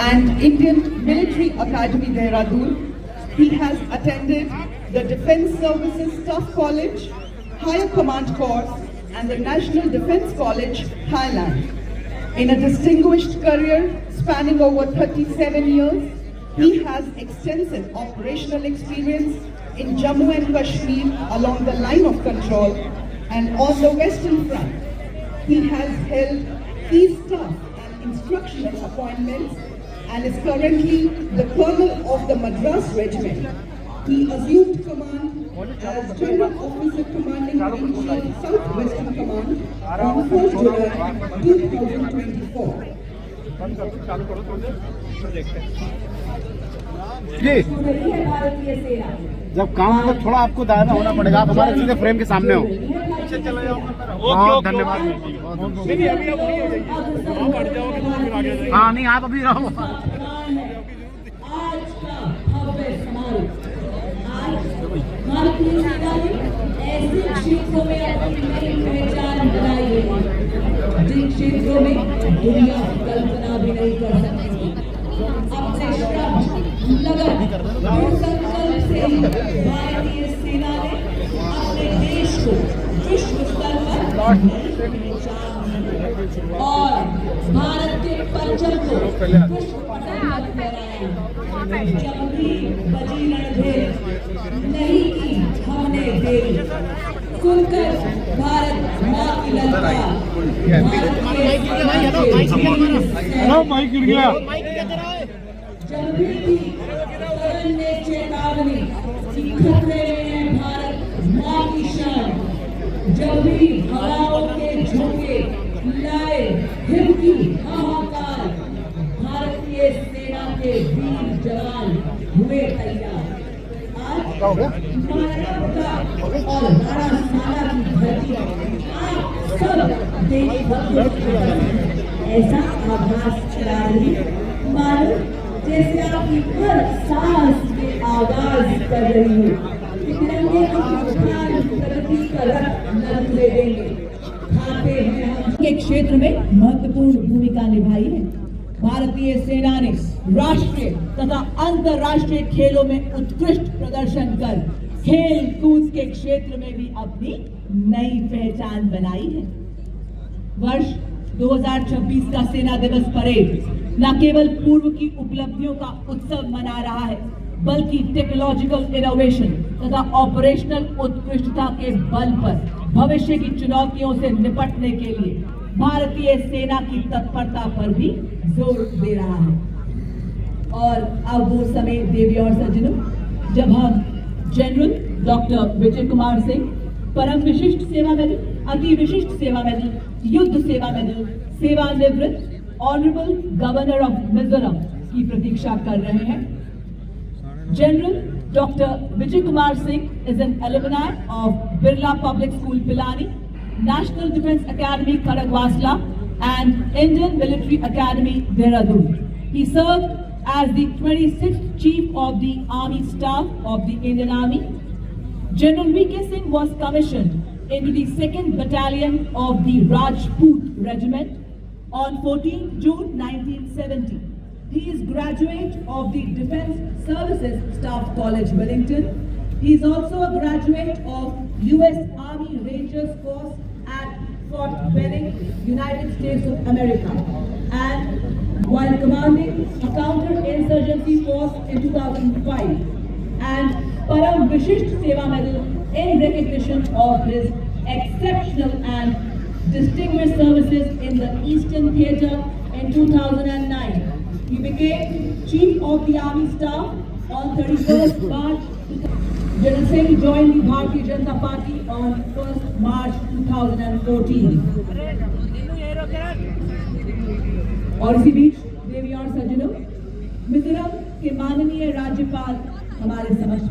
and Indian Military Academy, Dehradun. He has attended the Defence Services Staff College, Higher Command course and the National Defence College, Thailand. In a distinguished career spanning over 37 years, he has extensive operational experience in Jammu and Kashmir along the line of control and on the Western Front. He has held key staff and instructional appointments and is currently the Colonel of the Madras Regiment. He assumed command as General Officer Commanding Division Southwestern Command on 1st July 2024. जी जब काम होगा थोड़ा आपको दायरा होना पड़ेगा, आप हमारे सीधे फ्रेम के सामने हो। बहुत धन्यवाद। हाँ नहीं, आप अभी रहो। भारतीय सेना ने ऐसे क्षेत्रों में अपनी नई पहचान बनाई है जिन क्षेत्रों में दुनिया कल्पना भी नहीं कर सकती। अपने श्रम, लगन और संकल्प से भारतीय सेना ने अपने देश को विश्व स्तर पर और भारत के परचम को विश्व पटल पर फहराया। जब भी बजी रणभेद नहीं की हमने देरी, सुनकर भारत माँ की ललकार, जब भी गगन ने चेतावनी कि खतरे में है भारत माँ की शान, जब भी हवाओं के झोंके लाए हिम की हाहाकार, भारतीय सेना के वीर जवान हुए तैयार। आज मानवता और राष्ट्रमाता की धरती आप सब देशभक्तों ऐसा आभास करा रही, मानो जैसे आपकी हर सांस में आवाज कर रही हो कि तिरंगे की प्रगति का रथ न ले देंगे। खाते हैं हम के क्षेत्र में महत्वपूर्ण भूमिका निभाई है। भारतीय सेना ने राष्ट्रीय तथा अंतर्राष्ट्रीय खेलों में उत्कृष्ट प्रदर्शन कर खेल कूद के क्षेत्र में भी अपनी नई पहचान बनाई है। वर्ष 2026 का सेना दिवस परेड न केवल पूर्व की उपलब्धियों का उत्सव मना रहा है, बल्कि टेक्नोलॉजिकल इनोवेशन तथा ऑपरेशनल उत्कृष्टता के बल पर भविष्य की चुनौतियों से निपटने के लिए भारतीय सेना की तत्परता पर भी जोर दे रहा है। और अब वो समय देवी और सज्जनों, जब हम जनरल डॉक्टर विजय कुमार सिंह परम विशिष्ट सेवा मेडल, अति विशिष्ट सेवा मेडल, युद्ध सेवा मेडल, सेवानिवृत्त ऑनरेबल गवर्नर ऑफ मिजोरम की प्रतीक्षा कर रहे हैं। General Dr. Vijay Kumar Singh is an alumni of Birla Public School Pilani, National Defence Academy Kharagwasla and Indian Military Academy Dehradun. He served as the 26th Chief of the Army Staff of the Indian Army. General V.K. Singh was commissioned into the 2nd Battalion of the Rajput Regiment on 14 June 1970. He is graduate of the Defence Services Staff College, Wellington. He is also a graduate of U.S. Army Rangers course at Fort Benning, United States of America. And while commanding a counter-insurgency force in 2005, and Param Vishisht Seva Medal in recognition of his exceptional and distinguished services in the Eastern Theatre in 2009. He became Chief of the Army Staff on 31st March. General Singh joined the Bharatiya Janata Party on 1st March 2014. और इसी बीच देवी और सज्जनों, मिजोरम के माननीय राज्यपाल हमारे समक्ष